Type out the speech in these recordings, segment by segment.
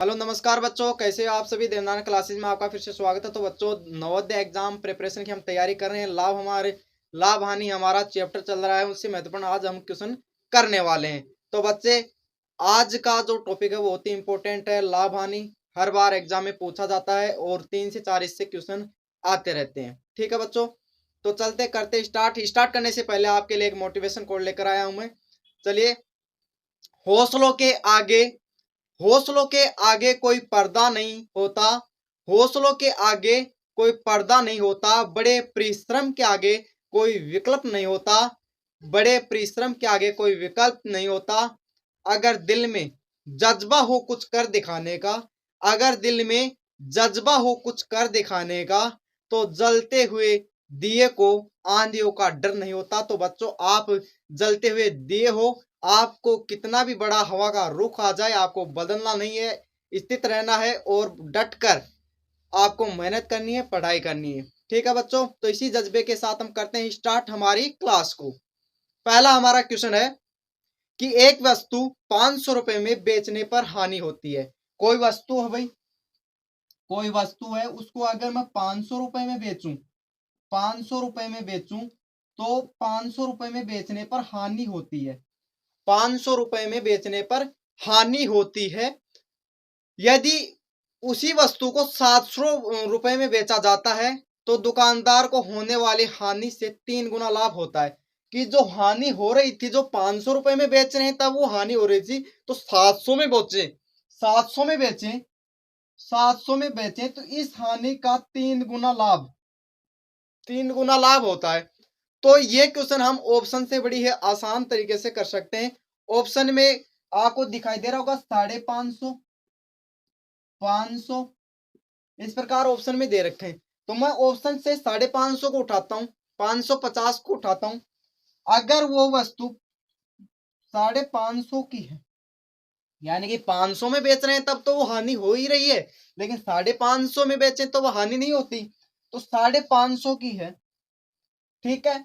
Hello नमस्कार बच्चों, कैसे हो आप सभी। देवनान क्लासेस में आपका फिर से स्वागत है। तो बच्चों, नवोदय एग्जाम प्रिपरेशन की हम तैयारी कर रहे हैं। लाभ हानि हमारा चैप्टर चल रहा है, उससे महत्वपूर्ण आज हम क्वेश्चन करने वाले हैं। तो बच्चे, आज का जो टॉपिक है वो बहुत ही इंपॉर्टेंट है। लाभ हानि हर बार एग्जाम में पूछा जाता है और 3 से 4 इससे क्वेश्चन आते रहते हैं। ठीक है बच्चों, तो चलते करते स्टार्ट करने से पहले आपके लिए एक मोटिवेशन कोड लेकर आया हूं मैं। चलिए, हौसलों के आगे हौसलों के आगे कोई पर्दा नहीं होता। हौसलों के आगे कोई पर्दा नहीं होता। बड़े परिश्रम के आगे कोई विकल्प नहीं होता। बड़े परिश्रम के आगे कोई विकल्प नहीं होता। अगर दिल में जज्बा हो कुछ कर दिखाने का, अगर दिल में जज्बा हो कुछ कर दिखाने का, तो जलते हुए दिए को आंधियों का डर नहीं होता। तो बच्चों, आप जलते हुए दिए हो। आपको कितना भी बड़ा हवा का रुख आ जाए, आपको बदलना नहीं है, स्थित रहना है और डटकर आपको मेहनत करनी है, पढ़ाई करनी है। ठीक है बच्चों, तो इसी जज्बे के साथ हम करते हैं स्टार्ट हमारी क्लास को। पहला हमारा क्वेश्चन है कि एक वस्तु 500 रुपए में बेचने पर हानि होती है। कोई वस्तु है भाई, कोई वस्तु है, उसको अगर मैं 500 रुपए में बेचूं, 500 रुपए में बेचूं, तो 500 रुपए में बेचने पर हानि होती है। 500 रुपए में बेचने पर हानि होती है। यदि उसी वस्तु को 700 रुपए में बेचा जाता है, तो दुकानदार को होने वाली हानि से 3 गुना लाभ होता है। कि जो हानि हो रही थी, जो 500 रुपए में बेच रहे हैं तब वो हानि हो रही थी, तो 700 में बेचे, 700 में बेचे, 700 में बेचे, तो इस हानि का 3 गुना लाभ, 3 गुना लाभ होता है। तो ये क्वेश्चन हम ऑप्शन से बड़ी है आसान तरीके से कर सकते हैं। ऑप्शन में आपको दिखाई दे रहा होगा 550, 500, इस प्रकार ऑप्शन में दे रखे हैं। तो मैं ऑप्शन से 550 को उठाता हूं, 550 को उठाता हूं। अगर वो वस्तु 550 की है, यानी कि 500 में बेच रहे हैं, तब तो वो हानि हो ही रही है। लेकिन 550 में बेचे तो वो हानि नहीं होती। तो 550 की है, ठीक है,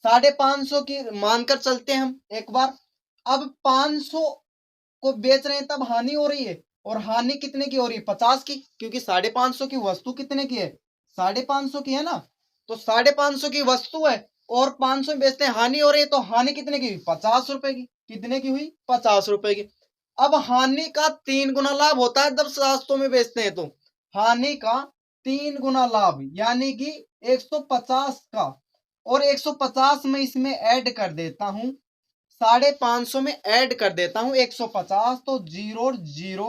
550 की मानकर चलते हैं हम एक बार। अब 500 को बेच रहे हैं तब हानि हो रही है, और हानि कितने की हो रही है? 50 की, क्योंकि 550 की वस्तु कितने की है? 550 की है ना। तो 550 की वस्तु है और 500 में बेचते हैं, हानि हो रही है, तो हानि कितने की हुई? 50 रुपए की। कितने की हुई? 50 रुपए की। अब हानि का 3 गुना लाभ होता है जब 700 में बेचते हैं, तो हानि का 3 गुना लाभ यानी कि 150 का, और 150 में इसमें ऐड कर देता हूं, 550 में ऐड कर देता हूं 150, तो जीरो और जीरो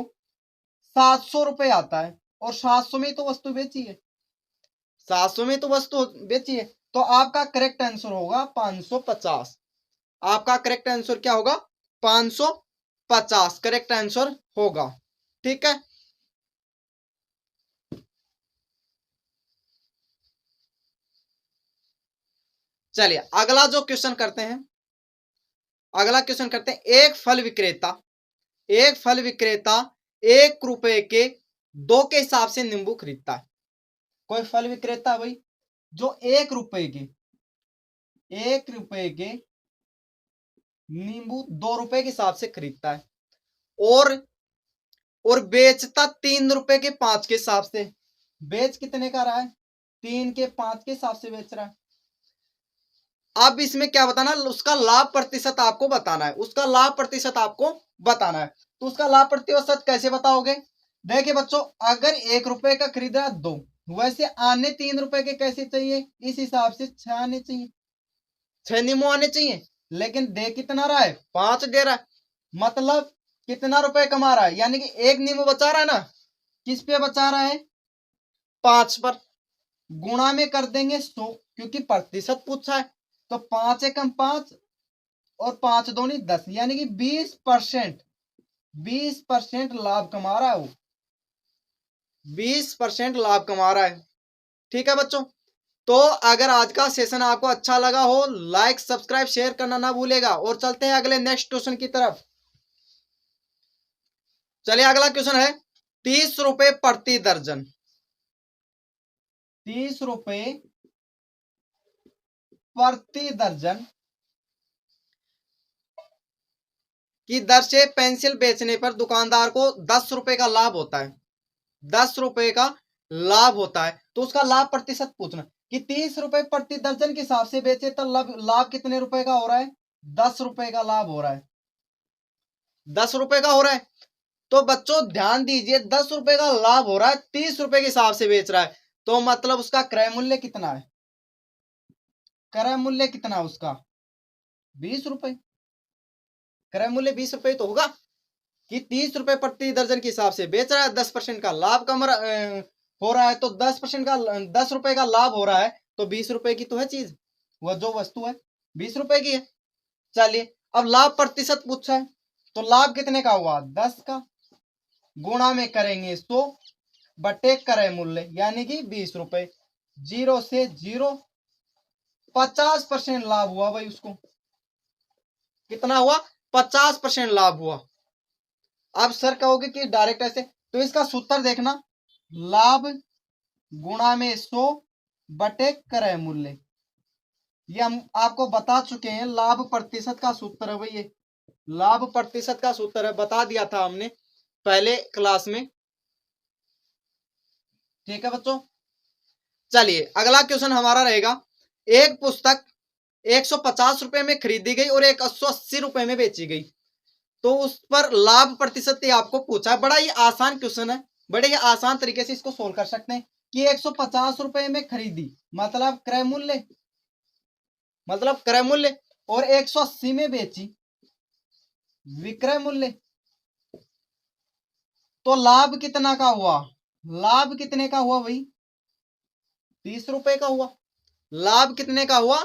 700 रुपए आता है। और 700 में तो वस्तु बेची है, 700 में तो वस्तु बेची है। तो आपका करेक्ट आंसर होगा 550। आपका करेक्ट आंसर क्या होगा? 550 करेक्ट आंसर होगा। ठीक है, चलिए अगला जो क्वेश्चन करते हैं, अगला क्वेश्चन करते हैं। एक फल विक्रेता 1 रुपए के 2 के हिसाब से नींबू खरीदता है। कोई फल विक्रेता भाई, जो 1 रुपए के नींबू 2 रुपए के हिसाब से खरीदता है, और बेचता 3 रुपए के 5 के हिसाब से। बेच कितने का रहा है? 3 के 5 के हिसाब से बेच रहा है। अब इसमें क्या बताना? उसका लाभ प्रतिशत आपको बताना है, उसका लाभ प्रतिशत आपको बताना है। तो उसका लाभ प्रतिशत कैसे बताओगे? देखिए बच्चों, अगर 1 रुपए का खरीदा 2, वैसे आने 3 रुपए के कैसे चाहिए? इस हिसाब से 6 आने चाहिए, 6 नींबू आने चाहिए। लेकिन दे कितना रहा है? 5 दे रहा है। मतलब कितना रुपए कमा रहा है? यानी कि एक नींबू बचा रहा है ना। किस पे बचा रहा है? 5 पर। गुणा में कर देंगे 100, क्योंकि प्रतिशत पूछा है। तो 5 एकम 5 और 5 दूनी 10, यानी कि 20%, 20% लाभ कमा रहा है वो, 20% लाभ कमा रहा है। ठीक है बच्चों, तो अगर आज का सेशन आपको अच्छा लगा हो, लाइक सब्सक्राइब शेयर करना ना भूलेगा। और चलते हैं अगले नेक्स्ट क्वेश्चन की तरफ। चलिए अगला क्वेश्चन है 30 रुपए प्रति दर्जन। 30 रुपए प्रति दर्जन की दर से पेंसिल बेचने पर दुकानदार को 10 रुपए का लाभ होता है, 10 रुपए का लाभ होता है, तो उसका लाभ प्रतिशत पूछना कि 30 रुपए प्रति दर्जन के हिसाब से बेचे तो लाभ कितने रुपए का हो रहा है, 10 रुपए का लाभ हो रहा है, 10 रुपए का हो रहा है। तो बच्चों ध्यान दीजिए, 10 रुपए का लाभ हो रहा है, 30 रुपए के हिसाब से बेच रहा है, तो मतलब उसका क्रय मूल्य कितना है, क्रय मूल्य कितना है उसका 20 रुपए, क्रय मूल्य 20 रुपए तो होगा कि 30 रुपए प्रति दर्जन के हिसाब से बेच रहा है, 10% का लाभ हो रहा है, तो 10% का 10 रुपए का लाभ हो रहा है, तो 20 रुपए की तो है चीज, वह जो वस्तु है 20 रुपए की है। चलिए अब लाभ प्रतिशत पूछा है, तो लाभ कितने का हुआ 10 का, गुणा में करेंगे 100 बटे क्रय मूल्य यानी कि 20 रुपए, 0 से 0 50% लाभ हुआ भाई, उसको कितना हुआ 50% लाभ हुआ। अब सर कहोगे कि डायरेक्ट ऐसे, तो इसका सूत्र देखना, लाभ गुणा में 100 बटे क्रय मूल्य, ये हम आपको बता चुके हैं, लाभ प्रतिशत का सूत्र है भाई, ये लाभ प्रतिशत का सूत्र है, बता दिया था हमने पहले क्लास में। ठीक है बच्चों, चलिए अगला क्वेश्चन हमारा रहेगा, एक पुस्तक 150 रुपए में खरीदी गई और 180 रुपए में बेची गई, तो उस पर लाभ प्रतिशत आपको पूछा है। बड़ा ही आसान क्वेश्चन है, बड़े ही आसान तरीके से इसको सोल्व कर सकते हैं कि 150 रुपए में खरीदी मतलब क्रय मूल्य, मतलब क्रय मूल्य, और 180 में बेची विक्रय मूल्य, तो लाभ कितना का हुआ, लाभ कितने का हुआ भाई 30 रुपए का हुआ, लाभ कितने का हुआ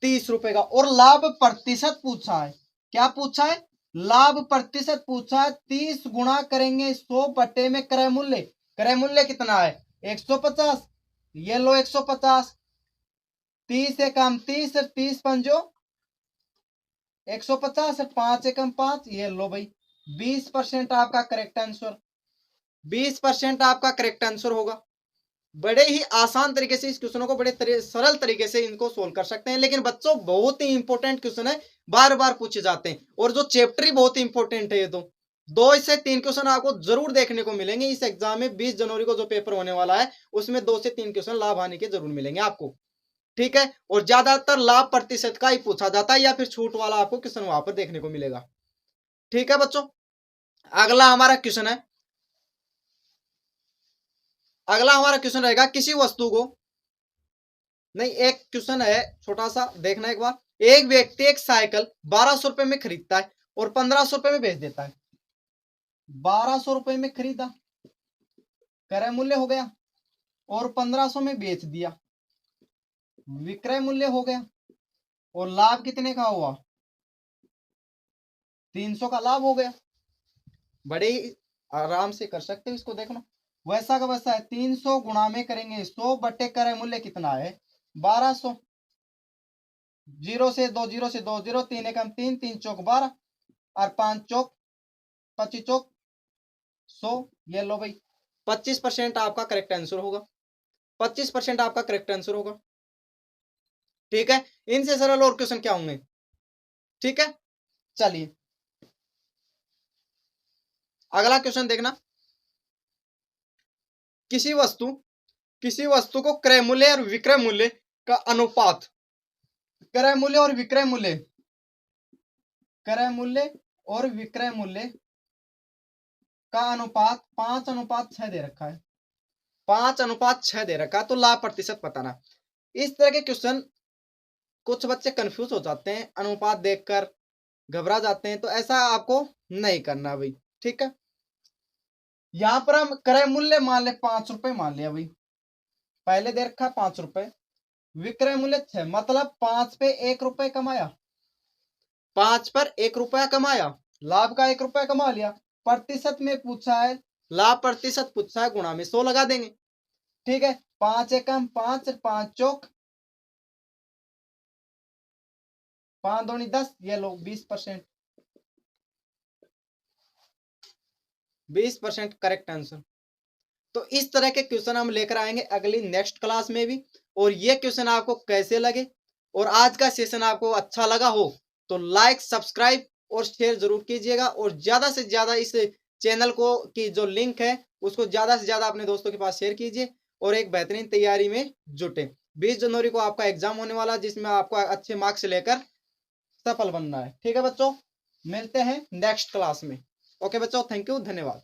30 रुपए का। और लाभ प्रतिशत पूछा है, क्या पूछा है लाभ प्रतिशत पूछा है, 30 गुणा करेंगे 100 बटे में क्रय मूल्य, क्रय मूल्य कितना है 150, ये लो 150, 30 एकम 30, 30 पंजो 150, 5 एकम 5, ये लो भाई 20% आपका करेक्ट आंसर, 20% आपका करेक्ट आंसर होगा। बड़े ही आसान तरीके से इस क्वेश्चनों को बड़े सरल तरीके से इनको सोल्व कर सकते हैं, लेकिन बच्चों बहुत ही इंपॉर्टेंट क्वेश्चन है, बार बार पूछे जाते हैं, और जो चैप्टर ही बहुत ही इंपॉर्टेंट है, ये तो 2 से 3 क्वेश्चन आपको जरूर देखने को मिलेंगे इस एग्जाम में। 20 जनवरी को जो पेपर होने वाला है उसमें 2 से 3 क्वेश्चन लाभ हानि के जरूर मिलेंगे आपको, ठीक है। और ज्यादातर लाभ प्रतिशत का ही पूछा जाता है, या फिर छूट वाला आपको क्वेश्चन वहां पर देखने को मिलेगा, ठीक है बच्चों। अगला हमारा क्वेश्चन है, अगला हमारा क्वेश्चन रहेगा, किसी वस्तु को, नहीं एक क्वेश्चन है छोटा सा, देखना एक बार। एक व्यक्ति एक साइकिल 1200 रुपए में खरीदता है और 1500 रुपए में बेच देता है, 1200 रुपए में खरीदा क्रय मूल्य हो गया, और 1500 में बेच दिया विक्रय मूल्य हो गया, और लाभ कितने का हुआ 300 का लाभ हो गया। बड़े ही आराम से कर सकते हो इसको, देखना वैसा का वैसा है, 300 गुणा में करेंगे 100 बटे क्रय मूल्य कितना है 1200, 0 से 2 0 से 2 0, 3 एकम 3, 3 चौक 12, और 5 चौक 25 चौक 100, ये लो भाई 25% आपका करेक्ट आंसर होगा, 25% आपका करेक्ट आंसर होगा, ठीक है। इनसे सरल और क्वेश्चन क्या होंगे, ठीक है। चलिए अगला क्वेश्चन देखना, किसी वस्तु को क्रय मूल्य और विक्रय मूल्य का अनुपात, क्रय मूल्य और विक्रय मूल्य, क्रय मूल्य और विक्रय मूल्य का अनुपात 5:6 दे रखा है, 5:6 दे रखा है, तो लाभ प्रतिशत बताना। इस तरह के क्वेश्चन कुछ बच्चे कंफ्यूज हो जाते हैं, अनुपात देखकर घबरा जाते हैं, तो ऐसा आपको नहीं करना भाई, ठीक है। यहां पर हम क्रय मूल्य मान ले 5 रुपए मान लिया भाई, पहले दे रखा 5 रुपए, विक्रय मूल्य 6, मतलब 5 पे 1 रुपए कमाया, 5 पर 1 रुपया कमाया, लाभ का 1 रुपया कमा लिया। प्रतिशत में पूछा है, लाभ प्रतिशत पूछा है, गुणा में 100 लगा देंगे, ठीक है। 5 एकम 5, 5 चौक 5 दूनी 10, ये लो 20%, 20% करेक्ट आंसर। तो इस तरह के क्वेश्चन हम लेकर आएंगे अगली नेक्स्ट क्लास में भी, और ये क्वेश्चन आपको कैसे लगे, और आज का सेशन आपको अच्छा लगा हो तो लाइक सब्सक्राइब और शेयर जरूर कीजिएगा, और ज्यादा से ज्यादा इस चैनल को की जो लिंक है उसको ज्यादा से ज्यादा अपने दोस्तों के पास शेयर कीजिए और एक बेहतरीन तैयारी में जुटे। 20 जनवरी को आपका एग्जाम होने वाला है जिसमें आपको अच्छे मार्क्स लेकर सफल बनना है। ठीक है बच्चों, मिलते हैं नेक्स्ट क्लास में। ओके बच्चों, थैंक यू, धन्यवाद।